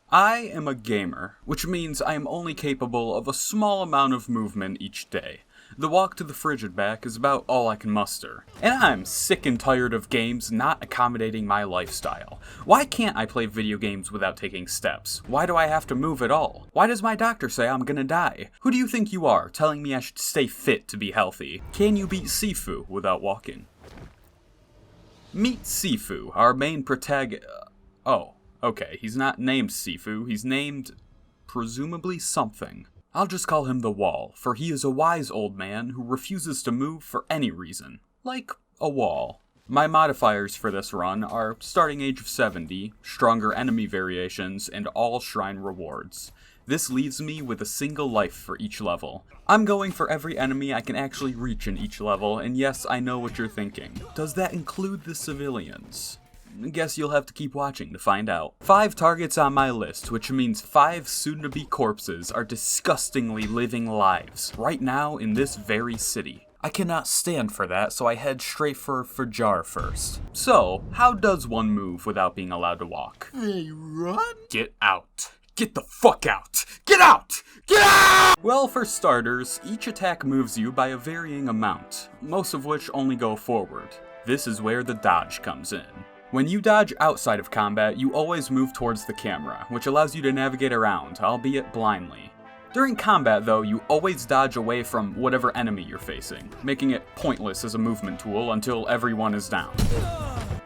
I am a gamer, which means I am only capable of a small amount of movement each day. The walk to the fridge and back is about all I can muster. And I'm sick and tired of games not accommodating my lifestyle. Why can't I play video games without taking steps? Why do I have to move at all? Why does my doctor say I'm gonna die? Who do you think you are, telling me I should stay fit to be healthy? Can you beat Sifu without walking? Meet Sifu, our main protagonist. Oh, okay, he's not named Sifu, he's named, presumably something. I'll just call him the Wall, for he is a wise old man who refuses to move for any reason. Like a wall. My modifiers for this run are starting age of 70, stronger enemy variations, and all shrine rewards. This leaves me with a single life for each level. I'm going for every enemy I can actually reach in each level, and yes, I know what you're thinking. Does that include the civilians? Guess you'll have to keep watching to find out. 5 targets on my list, which means 5 soon-to-be corpses are disgustingly living lives, right now in this very city. I cannot stand for that, so I head straight for Fajar first. So, how does one move without being allowed to walk? Hey, run? Get out. Get the fuck out! Get out! Get out! Well, for starters, each attack moves you by a varying amount, most of which only go forward. This is where the dodge comes in. When you dodge outside of combat, you always move towards the camera, which allows you to navigate around, albeit blindly. During combat, though, you always dodge away from whatever enemy you're facing, making it pointless as a movement tool until everyone is down.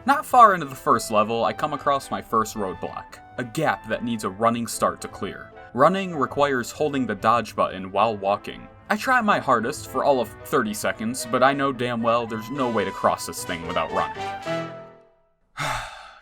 Not far into the first level, I come across my first roadblock, a gap that needs a running start to clear. Running requires holding the dodge button while walking. I try my hardest for all of 30 seconds, but I know damn well there's no way to cross this thing without running.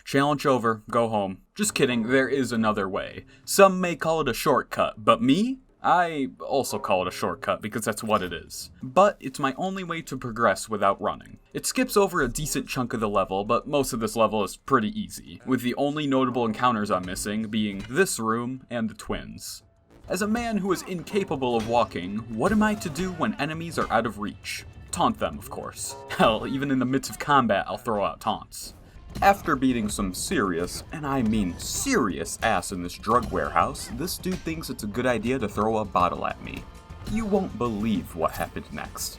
Challenge over, go home. Just kidding, there is another way. Some may call it a shortcut, but me? I also call it a shortcut because that's what it is. But it's my only way to progress without running. It skips over a decent chunk of the level, but most of this level is pretty easy, with the only notable encounters I'm missing being this room and the twins. As a man who is incapable of walking, what am I to do when enemies are out of reach? Taunt them, of course. Hell, even in the midst of combat, I'll throw out taunts. After beating some serious, and I mean serious, ass in this drug warehouse, this dude thinks it's a good idea to throw a bottle at me. You won't believe what happened next.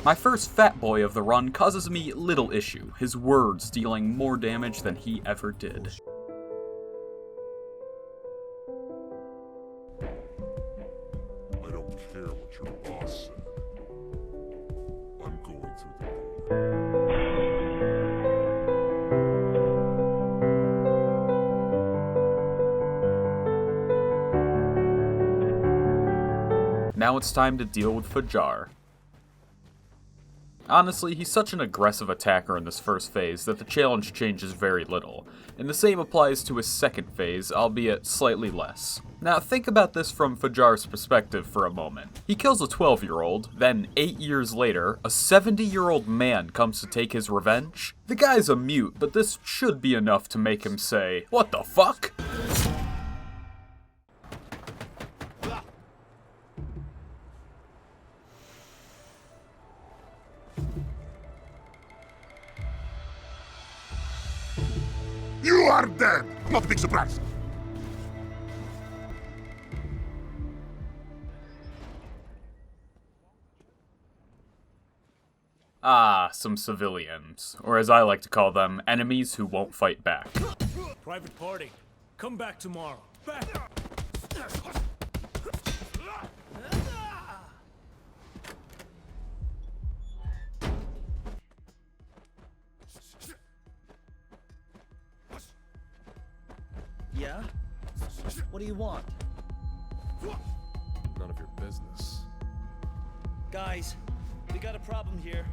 My first fat boy of the run causes me little issue, his words dealing more damage than he ever did. I don't care what your boss said. I'm going through the door. Now it's time to deal with Fajar. Honestly, he's such an aggressive attacker in this first phase that the challenge changes very little, and the same applies to his second phase, albeit slightly less. Now think about this from Fajar's perspective for a moment. He kills a 12-year-old, then 8 years later, a 70-year-old man comes to take his revenge. The guy's a mute, but this should be enough to make him say, "What the fuck?" You are dead! Not a big surprise! Ah, some civilians, or as I like to call them, enemies who won't fight back. Private party, come back tomorrow. Back! Yeah? What do you want? None of your business. Guys, we got a problem here.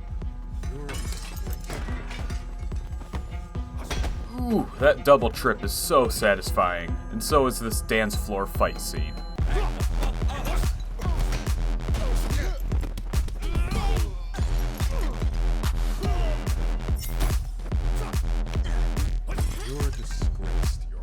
Ooh, that double trip is so satisfying, and so is this dance floor fight scene. You're a disgrace to your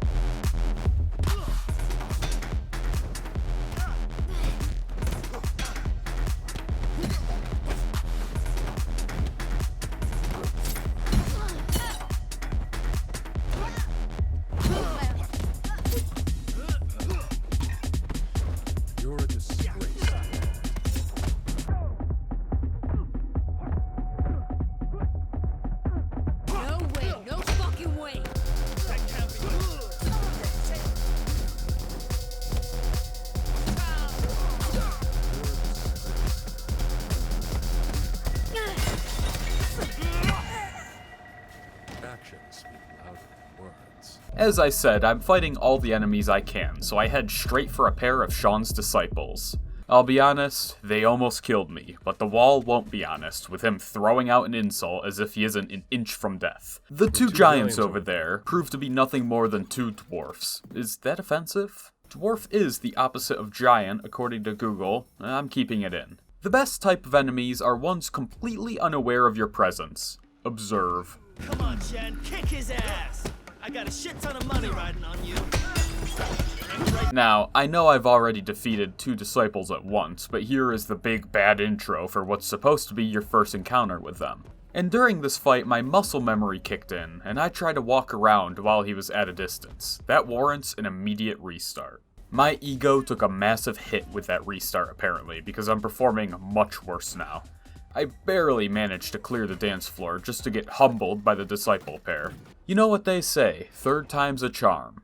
As I said, I'm fighting all the enemies I can, so I head straight for a pair of Sean's disciples. I'll be honest, they almost killed me, but the wall won't be honest, with him throwing out an insult as if he isn't an inch from death. The two giants over there prove to be nothing more than two dwarfs. Is that offensive? Dwarf is the opposite of giant, according to Google. I'm keeping it in. The best type of enemies are ones completely unaware of your presence. Observe. Come on, Chen, kick his ass! I got a shit ton of money riding on you. Now, I know I've already defeated two disciples at once, but here is the big bad intro for what's supposed to be your first encounter with them. And during this fight, my muscle memory kicked in, and I tried to walk around while he was at a distance. That warrants an immediate restart. My ego took a massive hit with that restart apparently, because I'm performing much worse now. I barely managed to clear the dance floor just to get humbled by the disciple pair. You know what they say, third time's a charm.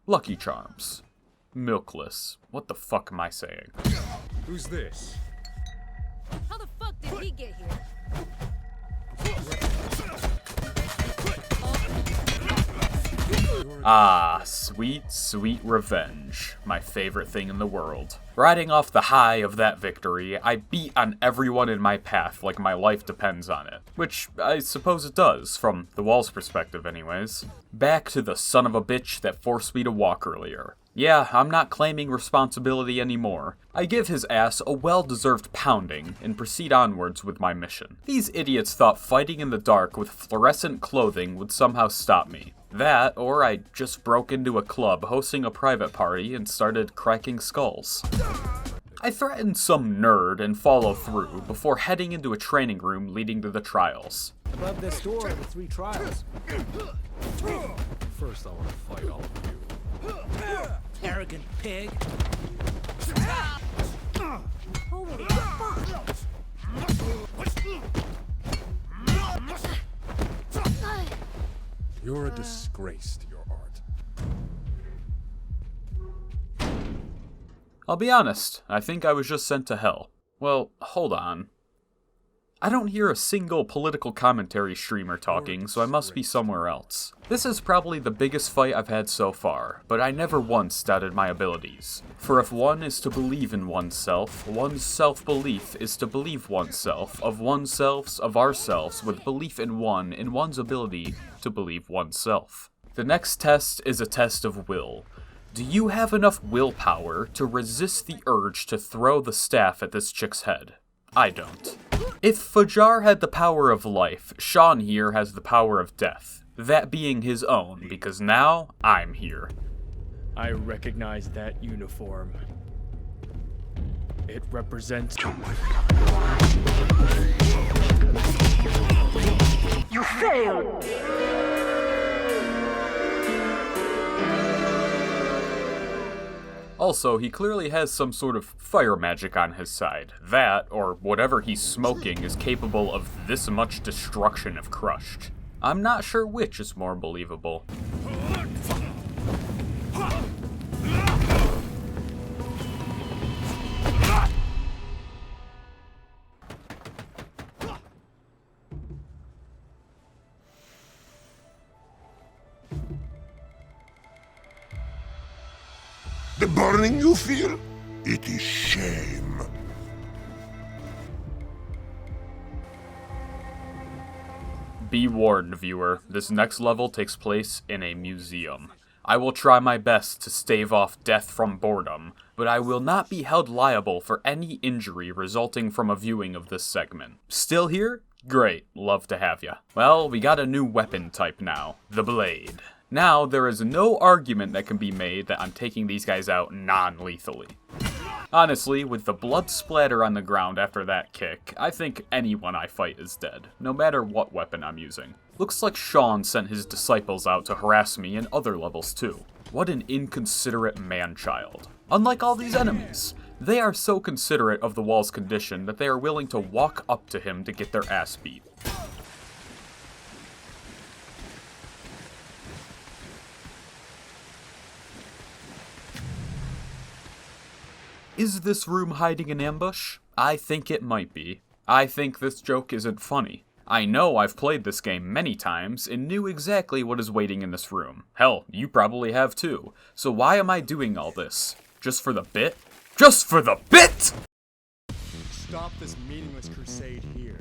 Lucky Charms. Milkless. What the fuck am I saying? Who's this? How the fuck did he get here? Ah, sweet, sweet revenge. My favorite thing in the world. Riding off the high of that victory, I beat on everyone in my path like my life depends on it. Which I suppose it does, from the wall's perspective anyways. Back to the son of a bitch that forced me to walk earlier. Yeah, I'm not claiming responsibility anymore. I give his ass a well-deserved pounding and proceed onwards with my mission. These idiots thought fighting in the dark with fluorescent clothing would somehow stop me. That, or I just broke into a club hosting a private party and started cracking skulls. I threatened some nerd and follow through before heading into a training room leading to the trials. Above this door are the 3 trials. First, I want to fight all of you. Arrogant pig. Holy fuck! You're a disgrace to your art. I'll be honest, I think I was just sent to hell. Well, hold on. I don't hear a single political commentary streamer talking, so I must be somewhere else. This is probably the biggest fight I've had so far, but I never once doubted my abilities. For if one is to believe in oneself, one's self-belief is to believe oneself, of oneselves, of ourselves, with belief in one's ability to believe oneself. The next test is a test of will. Do you have enough willpower to resist the urge to throw the staff at this chick's head? I don't. If Fajar had the power of life, Sean here has the power of death. That being his own, because now I'm here. I recognize that uniform. It represents... You failed! Also, he clearly has some sort of fire magic on his side. That, or whatever he's smoking, is capable of this much destruction if crushed. I'm not sure which is more believable. The burning you feel? It is shame. Be warned, viewer, this next level takes place in a museum. I will try my best to stave off death from boredom, but I will not be held liable for any injury resulting from a viewing of this segment. Still here? Great, love to have ya. Well, we got a new weapon type now, the blade. Now, there is no argument that can be made that I'm taking these guys out non-lethally. Honestly, with the blood splatter on the ground after that kick, I think anyone I fight is dead, no matter what weapon I'm using. Looks like Sean sent his disciples out to harass me in other levels too. What an inconsiderate man-child. Unlike all these enemies, they are so considerate of the wall's condition that they are willing to walk up to him to get their ass beat. Is this room hiding an ambush? I think it might be. I think this joke isn't funny. I know I've played this game many times and knew exactly what is waiting in this room. Hell, you probably have too. So why am I doing all this? Just for the bit? Just for the bit?! Stop this meaningless crusade here.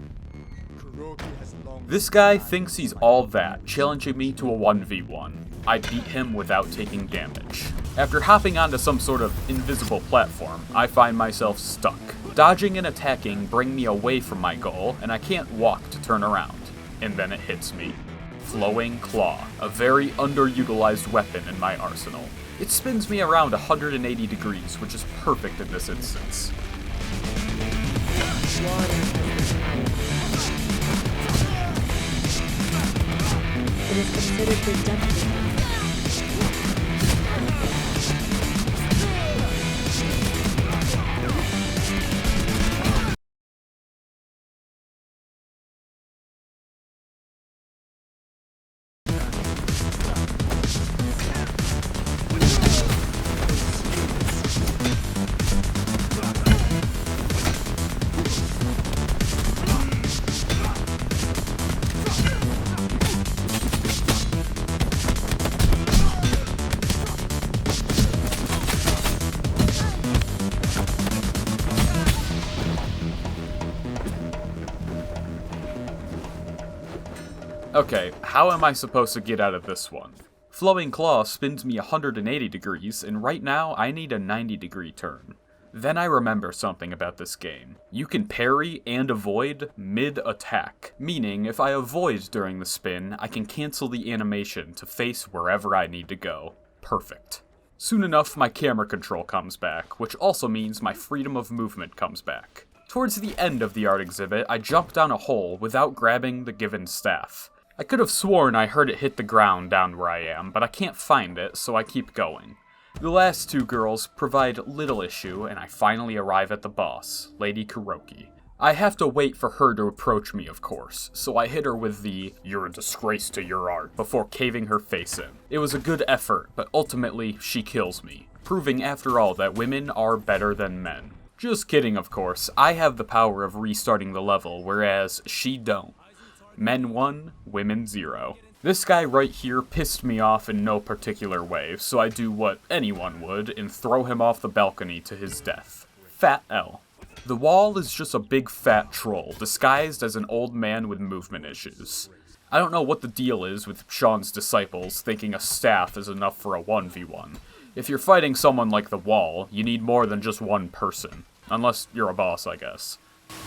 Kuroki has long... This guy thinks he's all that, challenging me to a 1v1. I beat him without taking damage. After hopping onto some sort of invisible platform, I find myself stuck. Dodging and attacking bring me away from my goal, and I can't walk to turn around. And then it hits me. Flowing Claw, a very underutilized weapon in my arsenal. It spins me around 180 degrees, which is perfect in this instance. It is considered redemption. Okay, how am I supposed to get out of this one? Flowing Claw spins me 180 degrees, and right now I need a 90-degree turn. Then I remember something about this game. You can parry and avoid mid-attack, meaning if I avoid during the spin, I can cancel the animation to face wherever I need to go. Perfect. Soon enough, my camera control comes back, which also means my freedom of movement comes back. Towards the end of the art exhibit, I jump down a hole without grabbing the given staff. I could have sworn I heard it hit the ground down where I am, but I can't find it, so I keep going. The last two girls provide little issue, and I finally arrive at the boss, Lady Kuroki. I have to wait for her to approach me, of course, so I hit her with the "you're a disgrace to your art" before caving her face in. It was a good effort, but ultimately she kills me, proving after all that women are better than men. Just kidding, of course. I have the power of restarting the level, whereas she don't. Men 1, women 0. This guy right here pissed me off in no particular way, so I do what anyone would and throw him off the balcony to his death. Fat L. The wall is just a big fat troll, disguised as an old man with movement issues. I don't know what the deal is with Sean's disciples thinking a staff is enough for a 1v1. If you're fighting someone like the wall, you need more than just one person. Unless you're a boss, I guess.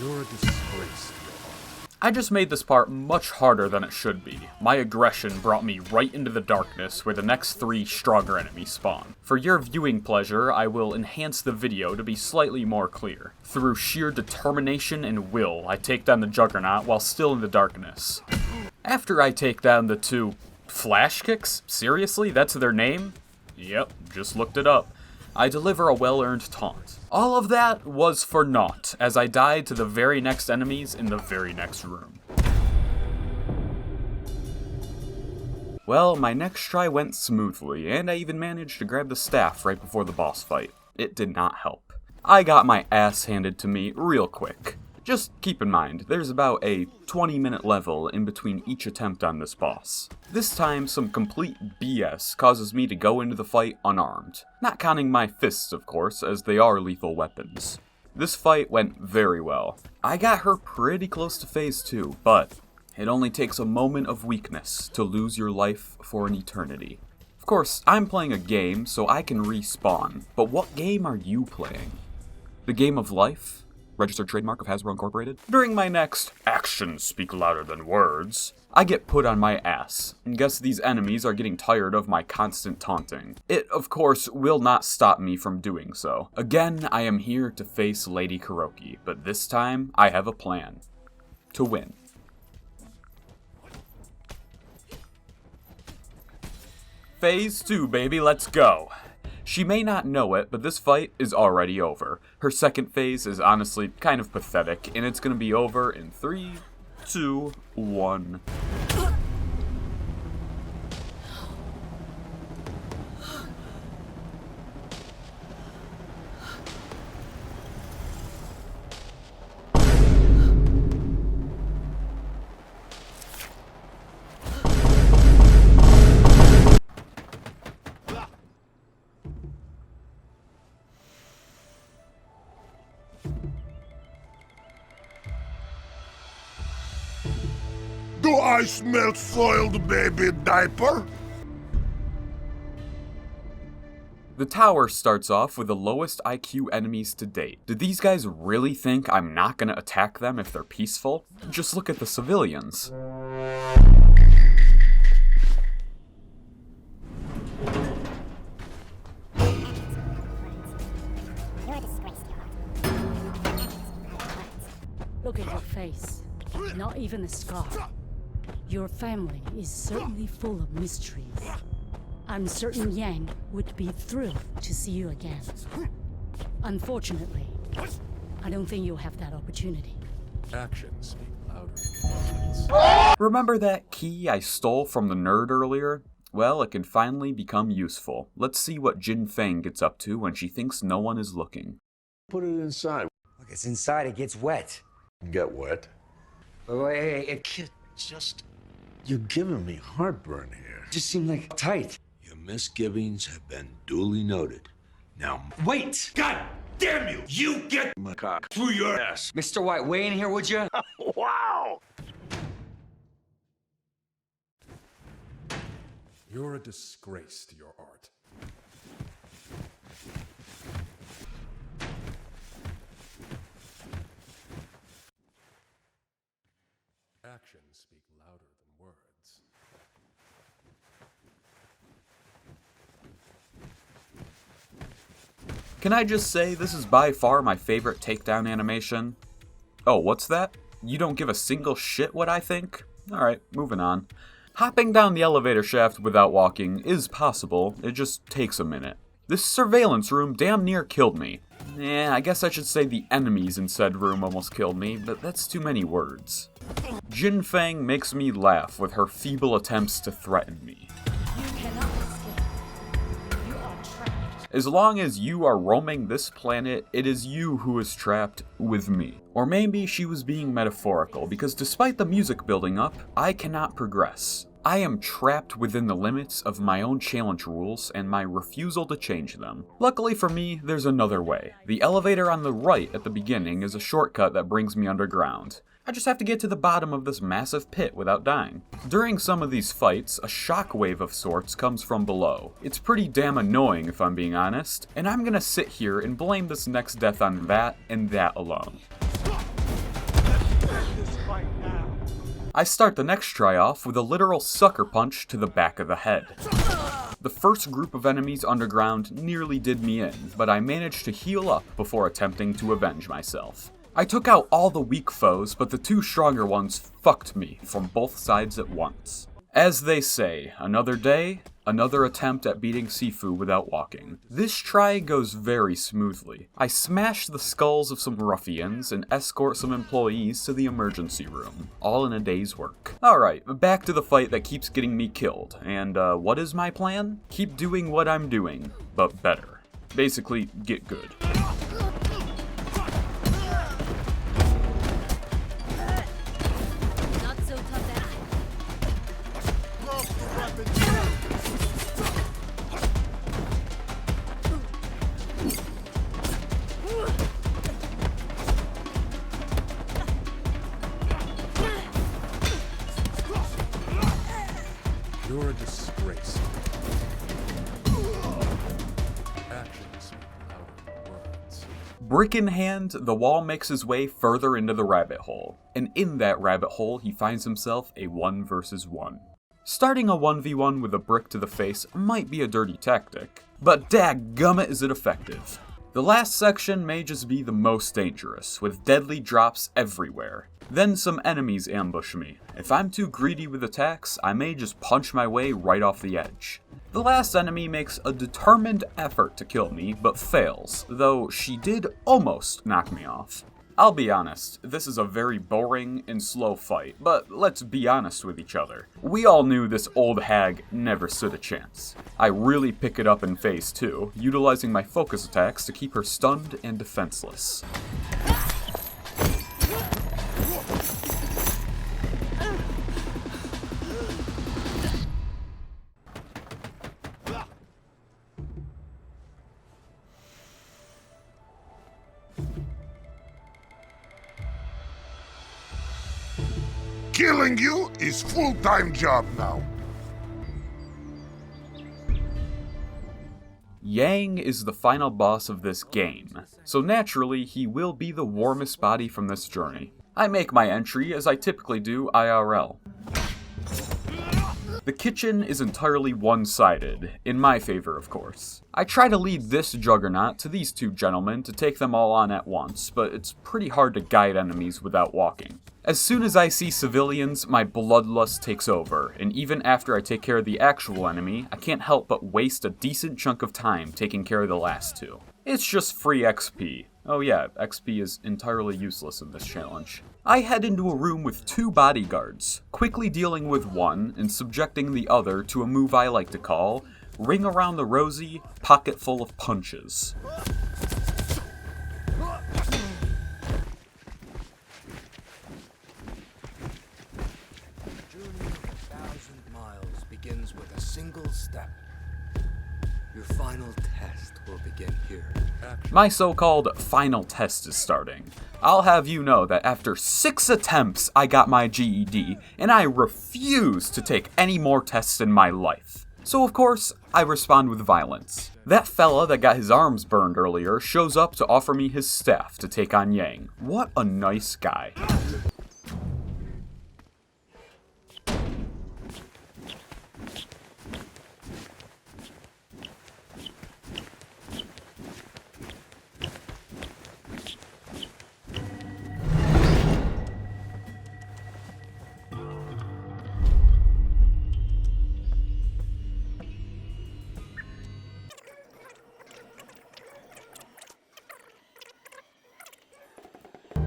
You're a disgrace to your art. I just made this part much harder than it should be. My aggression brought me right into the darkness where the next 3 stronger enemies spawn. For your viewing pleasure, I will enhance the video to be slightly more clear. Through sheer determination and will, I take down the Juggernaut while still in the darkness. After I take down the 2 Flash Kicks? Seriously? That's their name? Yep, just looked it up. I deliver a well-earned taunt. All of that was for naught, as I died to the very next enemies in the very next room. Well, my next try went smoothly, and I even managed to grab the staff right before the boss fight. It did not help. I got my ass handed to me real quick. Just keep in mind, there's about a 20-minute level in between each attempt on this boss. This time, some complete BS causes me to go into the fight unarmed. Not counting my fists, of course, as they are lethal weapons. This fight went very well. I got her pretty close to phase 2, but it only takes a moment of weakness to lose your life for an eternity. Of course, I'm playing a game, so I can respawn, but what game are you playing? The game of life? Registered trademark of Hasbro Incorporated. During my next actions speak louder than words, I get put on my ass, and guess these enemies are getting tired of my constant taunting. It, of course, will not stop me from doing so. Again, I am here to face Lady Kuroki, but this time, I have a plan. To win. Phase 2, baby, let's go. She may not know it, but this fight is already over. Her second phase is honestly kind of pathetic, and it's gonna be over in 3, 2, 1. I smell soiled baby diaper. The tower starts off with the lowest IQ enemies to date. Did these guys really think I'm not gonna attack them if they're peaceful? Just look at the civilians. Look at your face. Not even a scar. Your family is certainly full of mysteries. I'm certain Yang would be thrilled to see you again. Unfortunately, I don't think you'll have that opportunity. Actions speak louder than words. Remember that key I stole from the nerd earlier? Well, it can finally become useful. Let's see what Jin Fang gets up to when she thinks no one is looking. Put it inside. Look, it's inside, it gets wet. Get wet. Wait, it Kid, you're giving me heartburn here. just seemed like tight. Your misgivings have been duly noted. Now, Wait! God damn you! You get My cock. through your ass. Mr. White, weigh in here, would you? Wow! You're a disgrace to your art. Actions speak louder than words. Can I just say this is by far my favorite takedown animation? Oh, what's that? You don't give a single shit what I think? Alright, moving on. Hopping down the elevator shaft without walking is possible, it just takes a minute. This surveillance room damn near killed me. I guess I should say the enemies in said room almost killed me, but that's too many words. Jin Fang makes me laugh with her feeble attempts to threaten me. You cannot escape. You are trapped. As long as you are roaming this planet, it is you who is trapped with me. Or maybe she was being metaphorical, because despite the music building up, I cannot progress. I am trapped within the limits of my own challenge rules and my refusal to change them. Luckily for me, there's another way. The elevator on the right at the beginning is a shortcut that brings me underground. I just have to get to the bottom of this massive pit without dying. During some of these fights, a shockwave of sorts comes from below. It's pretty damn annoying if I'm being honest, and I'm gonna sit here and blame this next death on that and that alone. I start the next try off with a literal sucker punch to the back of the head. The first group of enemies underground nearly did me in, but I managed to heal up before attempting to avenge myself. I took out all the weak foes, but the two stronger ones fucked me from both sides at once. As they say, another day, another attempt at beating Sifu without walking. This try goes very smoothly. I smash the skulls of some ruffians and escort some employees to the emergency room, all in a day's work. Alright, back to the fight that keeps getting me killed, and what is my plan? Keep doing what I'm doing, but better. Basically, get good. Not so tough at You're a disgrace. Actions speak louder than words. Brick in hand, the wall makes his way further into the rabbit hole, and in that rabbit hole he finds himself a 1 versus 1. Starting a 1v1 with a brick to the face might be a dirty tactic, but dadgummit is it effective. The last section may just be the most dangerous, with deadly drops everywhere. Then some enemies ambush me. If I'm too greedy with attacks, I may just punch my way right off the edge. The last enemy makes a determined effort to kill me, but fails, though she did almost knock me off. I'll be honest, this is a very boring and slow fight, but let's be honest with each other. We all knew this old hag never stood a chance. I really pick it up in phase 2, utilizing my focus attacks to keep her stunned and defenseless. Killing you is full-time job now. Yang is the final boss of this game, so naturally he will be the warmest body from this journey. I make my entry as I typically do IRL. The kitchen is entirely one-sided, in my favor of course. I try to lead this juggernaut to these two gentlemen to take them all on at once, but it's pretty hard to guide enemies without walking. As soon as I see civilians, my bloodlust takes over, and even after I take care of the actual enemy, I can't help but waste a decent chunk of time taking care of the last two. It's just free XP. Oh yeah, XP is entirely useless in this challenge. I head into a room with two bodyguards, quickly dealing with one and subjecting the other to a move I like to call Ring Around the Rosie, Pocket Full of Punches. Begins with a single step. Your final test will begin here. My so-called final test is starting. I'll have you know that after 6 attempts, I got my GED, and I refuse to take any more tests in my life. So of course, I respond with violence. That fella that got his arms burned earlier shows up to offer me his staff to take on Yang. What a nice guy.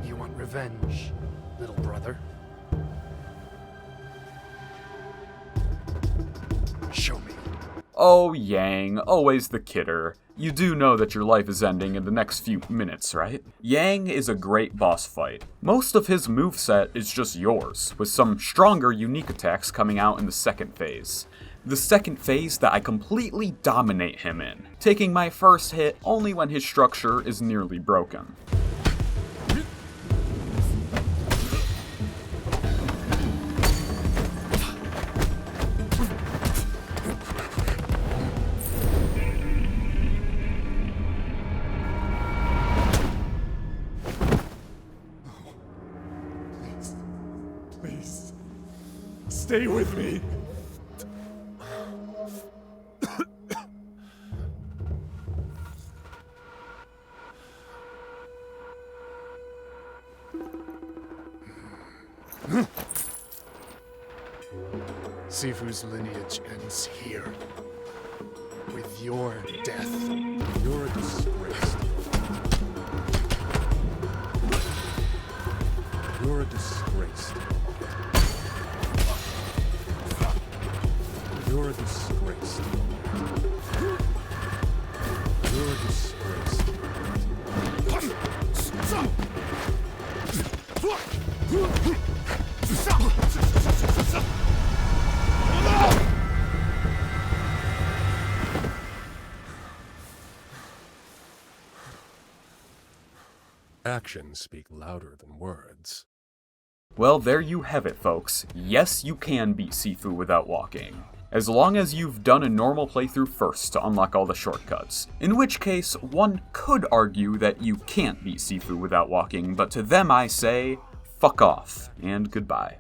You want revenge, little brother? Show me. Oh, Yang, always the kidder. You do know that your life is ending in the next few minutes, right? Yang is a great boss fight. Most of his moveset is just yours, with some stronger unique attacks coming out in the second phase. The second phase that I completely dominate him in, taking my first hit only when his structure is nearly broken. Please, stay with me. Sifu's lineage ends here. With your death. You're a disgrace. You're a disgrace. You're a disgrace. You're a disgrace. Actions speak louder than words. Well, there you have it, folks. Yes, you can beat Sifu without walking. As long as you've done a normal playthrough first to unlock all the shortcuts. In which case, one could argue that you can't beat Sifu without walking, but to them I say, fuck off, and goodbye.